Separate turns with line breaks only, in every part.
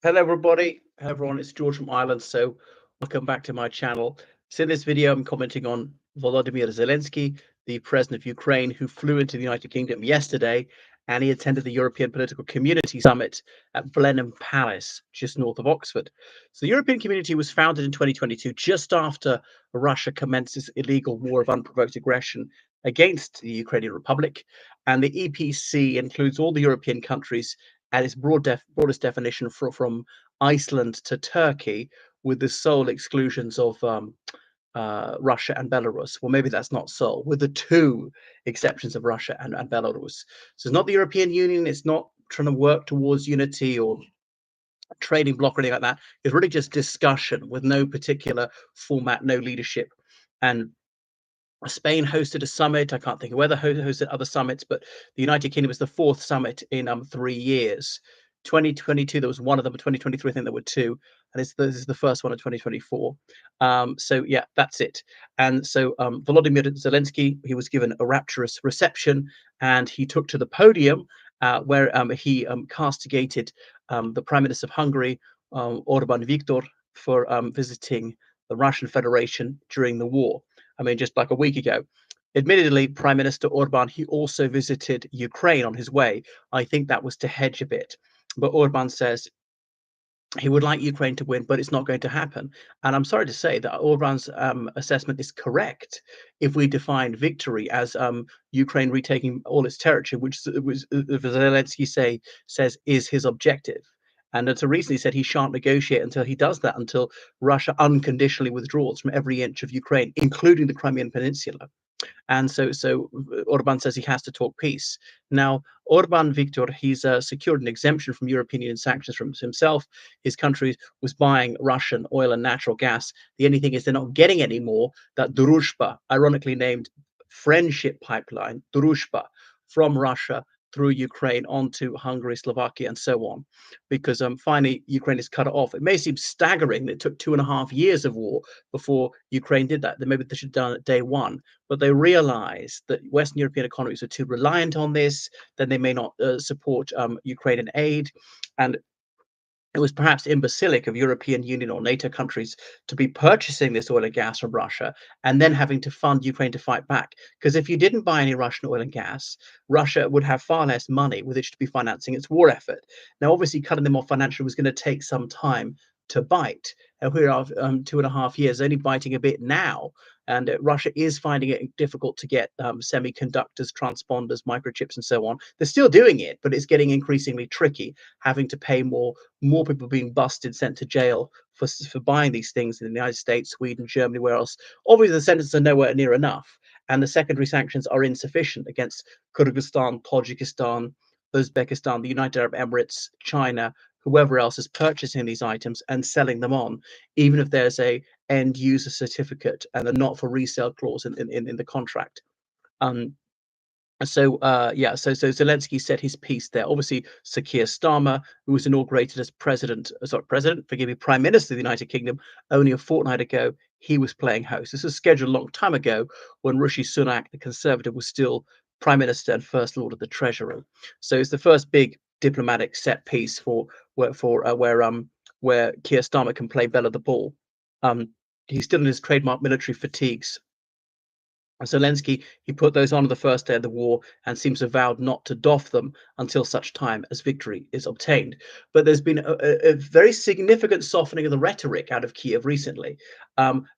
Hello, everybody. Hello, everyone. It's George from Ireland. So, welcome back to my channel. So, in this video, I'm commenting on Volodymyr Zelensky, the president of Ukraine, who flew into the United Kingdom yesterday, and he attended the European Political Community Summit at Blenheim Palace, just north of Oxford. So, the European Community was founded in 2022, just after Russia commenced its illegal war of unprovoked aggression against the Ukrainian Republic, and the EPC includes all the European countries at its broadest definition from Iceland to Turkey, with the sole exclusions of Russia and Belarus. Well, maybe that's not sole, with the two exceptions of Russia and Belarus. So it's not the European Union. It's not trying to work towards unity or trading bloc or anything like that. It's really just discussion with no particular format, no leadership. And Spain hosted a summit. I can't think of whether hosted other summits, but the United Kingdom was the fourth summit in 3 years. 2022, there was one of them. 2023, I think there were two, and this is the first one in 2024. So yeah, that's it. And so Volodymyr Zelensky, he was given a rapturous reception, and he took to the podium where he castigated the Prime Minister of Hungary, Orban Viktor, for visiting the Russian Federation during the war. I mean, just like a week ago. Admittedly, Prime Minister Orban, he also visited Ukraine on his way. I think that was to hedge a bit. But Orban says he would like Ukraine to win, but it's not going to happen. And I'm sorry to say that Orban's assessment is correct if we define victory as Ukraine retaking all its territory, which Zelensky says is his objective. And until recently said he shan't negotiate until he does that, until Russia unconditionally withdraws from every inch of Ukraine, including the Crimean Peninsula. And so Orban says he has to talk peace. Now, Orban Viktor, he's secured an exemption from European Union sanctions from himself. His country was buying Russian oil and natural gas. The only thing is they're not getting any more. That Druzhba, ironically named friendship pipeline, Druzhba, from Russia through Ukraine onto Hungary, Slovakia, and so on, because finally Ukraine is cut off. It may seem staggering that it took 2.5 years of war before Ukraine did that. Then maybe they should have done it day one, but they realized that Western European economies are too reliant on this, then they may not support Ukrainian aid. And it was perhaps imbecilic of European Union or NATO countries to be purchasing this oil and gas from Russia and then having to fund Ukraine to fight back. Because if you didn't buy any Russian oil and gas, Russia would have far less money with which to be financing its war effort. Now, obviously, cutting them off financially was going to take some time to bite. And we're 2.5 years, only biting a bit now. And Russia is finding it difficult to get semiconductors, transponders, microchips, and so on. They're still doing it, but it's getting increasingly tricky, having to pay more people being busted, sent to jail for buying these things in the United States, Sweden, Germany, where else. Obviously, the sentences are nowhere near enough, and the secondary sanctions are insufficient against Kyrgyzstan, Tajikistan, Uzbekistan, the United Arab Emirates, China, whoever else is purchasing these items and selling them on, even if there's a end user certificate and a not for resale clause in the contract. Um, so Zelensky said his piece there. Obviously, Sir Keir Starmer, who was inaugurated as forgive me, Prime Minister of the United Kingdom only a fortnight ago, he was playing host. This was scheduled a long time ago when Rishi Sunak, the Conservative, was still Prime Minister and First Lord of the Treasury. So it's the first big diplomatic set piece where Keir Starmer can play bell of the ball. He's still in his trademark military fatigues. Zelensky, he put those on the first day of the war and seems to have vowed not to doff them until such time as victory is obtained. But there's been a very significant softening of the rhetoric out of Kiev recently,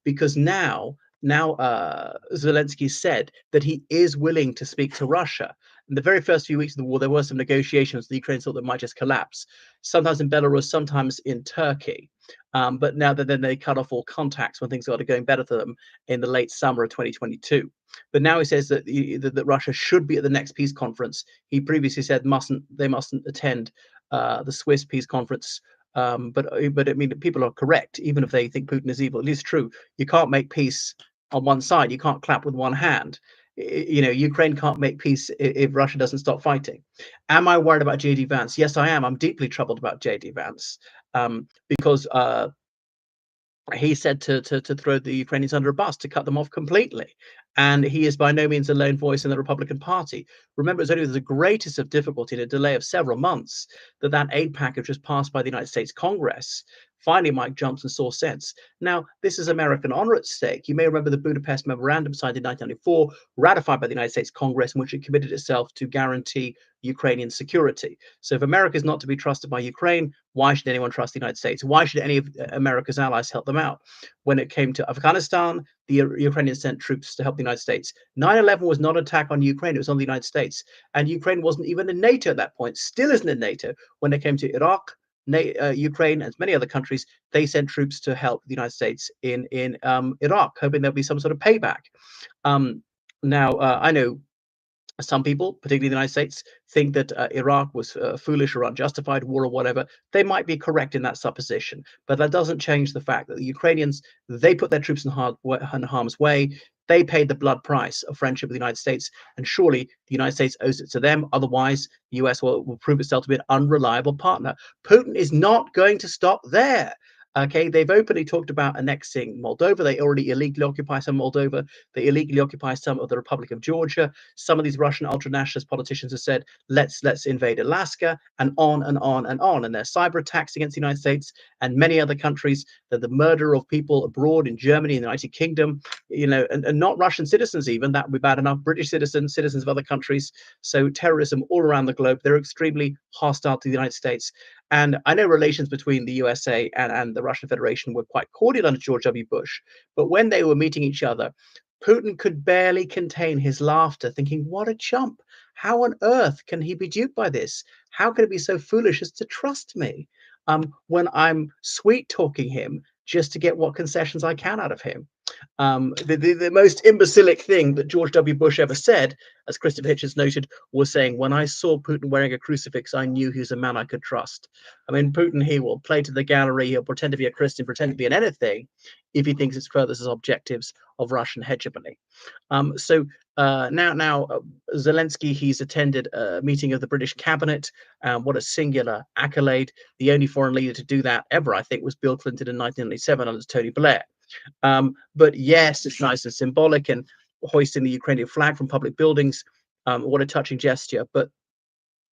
because now Zelensky said that he is willing to speak to Russia. In the very first few weeks of the war, there were some negotiations. The Ukrainians thought they might just collapse, sometimes in Belarus, sometimes in Turkey. But now that then they cut off all contacts when things started going better for them in the late summer of 2022. But now he says that Russia should be at the next peace conference. He previously said they mustn't attend the Swiss peace conference. But I mean, people are correct, even if they think Putin is evil. It is true. You can't make peace on one side. You can't clap with one hand. You know, Ukraine can't make peace if Russia doesn't stop fighting. Am I worried about JD Vance? Yes, I am. I'm deeply troubled about JD Vance, because he said to throw the Ukrainians under a bus, to cut them off completely. And he is by no means a lone voice in the Republican Party. Remember, it's only with the greatest of difficulty, and a delay of several months, that that aid package was passed by the United States Congress. Finally, Mike Johnson saw sense. Now, this is American honor at stake. You may remember the Budapest Memorandum signed in 1994, ratified by the United States Congress, in which it committed itself to guarantee Ukrainian security. So if America is not to be trusted by Ukraine, why should anyone trust the United States? Why should any of America's allies help them out? When it came to Afghanistan, the Ukrainians sent troops to help the United States. 9/11 was not an attack on Ukraine, it was on the United States. And Ukraine wasn't even in NATO at that point, still isn't in NATO. When it came to Iraq, Ukraine, and many other countries, they sent troops to help the United States in Iraq, hoping there'll be some sort of payback. Now, I know some people, particularly the United States, think that Iraq was foolish or unjustified war or whatever. They might be correct in that supposition, but that doesn't change the fact that the Ukrainians, they put their troops in harm's way. They paid the blood price of friendship with the United States, and surely the United States owes it to them. Otherwise, the US will prove itself to be an unreliable partner. Putin is not going to stop there. Okay, they've openly talked about annexing Moldova. They already illegally occupy some Moldova. They illegally occupy some of the Republic of Georgia. Some of these Russian ultra-nationalist politicians have said, let's invade Alaska, and on and on and on. And there's cyber attacks against the United States and many other countries. That the murder of people abroad in Germany, in the United Kingdom, and not Russian citizens even, that would be bad enough. British citizens, citizens of other countries. So terrorism all around the globe. They're extremely hostile to the United States. And I know relations between the USA and the Russian Federation were quite cordial under George W. Bush. But when they were meeting each other, Putin could barely contain his laughter, thinking, what a chump. How on earth can he be duped by this? How can it be so foolish as to trust me when I'm sweet talking him just to get what concessions I can out of him? The most imbecilic thing that George W. Bush ever said, as Christopher Hitchens noted, was saying, when I saw Putin wearing a crucifix, I knew he was a man I could trust. I mean, Putin, he will play to the gallery, he'll pretend to be a Christian, pretend to be an anything, if he thinks it furthers his objectives of Russian hegemony. Now Zelensky, he's attended a meeting of the British cabinet. What a singular accolade. The only foreign leader to do that ever, I think, was Bill Clinton in 1997 under Tony Blair. But yes, it's nice and symbolic, and hoisting the Ukrainian flag from public buildings. What a touching gesture. But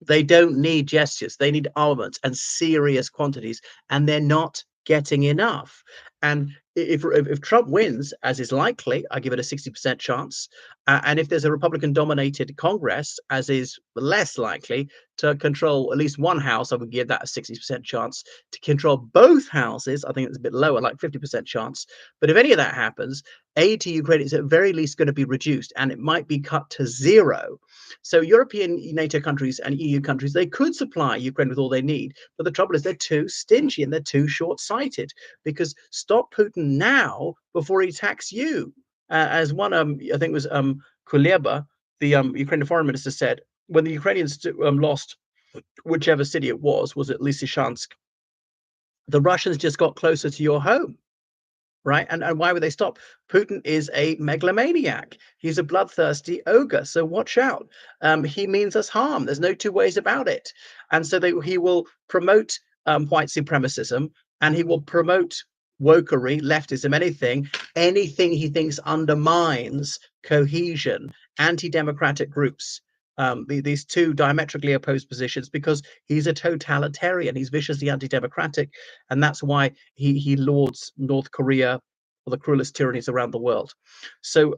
they don't need gestures. They need armaments and serious quantities, and they're not getting enough. And if Trump wins, as is likely, I give it a 60% chance. And if there's a Republican-dominated Congress, as is less likely, to control at least one house, I would give that a 60% chance. To control both houses, I think it's a bit lower, like 50% chance. But if any of that happens, aid to Ukraine is at very least going to be reduced, and it might be cut to zero. So European NATO countries and EU countries, they could supply Ukraine with all they need. But the trouble is they're too stingy and they're too short-sighted, because stop Putin now before he attacks you. As one, I think it was Kuleba, the Ukrainian foreign minister, said, when the Ukrainians lost whichever city it was it Lysychansk, the Russians just got closer to your home. Right. And why would they stop? Putin is a megalomaniac. He's a bloodthirsty ogre. So watch out. He means us harm. There's no two ways about it. And so he will promote white supremacism, and he will promote wokery, leftism, anything he thinks undermines cohesion, anti-democratic groups. These two diametrically opposed positions, because he's a totalitarian, he's viciously anti-democratic, and that's why he lords North Korea, or the cruelest tyrannies around the world. So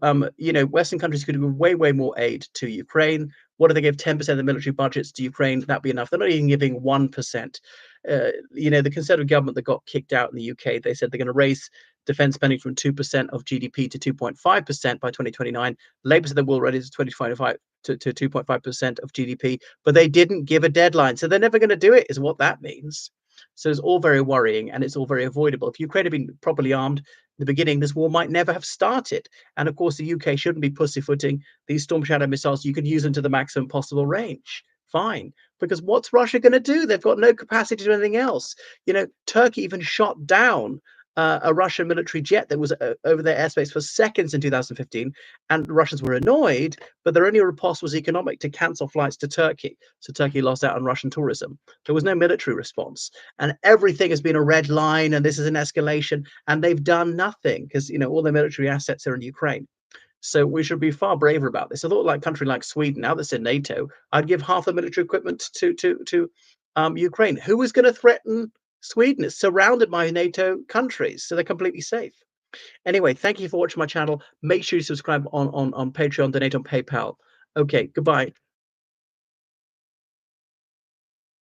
Western countries could give way more aid to Ukraine. What do they give? 10% of the military budgets to Ukraine? That'd be enough. They're not even giving 1%. The Conservative government that got kicked out in the UK, they said they're going to raise defense spending from 2% of GDP to 2.5% by 2029. Labour said they will raise it to 2025 to 2.5% of GDP, but they didn't give a deadline. So they're never going to do it, is what that means. So it's all very worrying, and it's all very avoidable. If Ukraine had been properly armed in the beginning, this war might never have started. And of course, the UK shouldn't be pussyfooting these Storm Shadow missiles. You can use them to the maximum possible range. Fine. Because what's Russia going to do? They've got no capacity to do anything else. Turkey even shot down a Russian military jet that was over their airspace for seconds in 2015, and the Russians were annoyed, but their only riposte was economic, to cancel flights to Turkey. So Turkey lost out on Russian tourism. There was no military response, and everything has been a red line, and this is an escalation, and they've done nothing because all their military assets are in Ukraine. So we should be far braver about this. I thought, like a country like Sweden, now that's in NATO, I'd give half the military equipment to Ukraine. Who is going to threaten Sweden? It's surrounded by NATO countries, so they're completely safe. Anyway, thank you for watching my channel. Make sure you subscribe on Patreon, donate on PayPal. Okay, goodbye.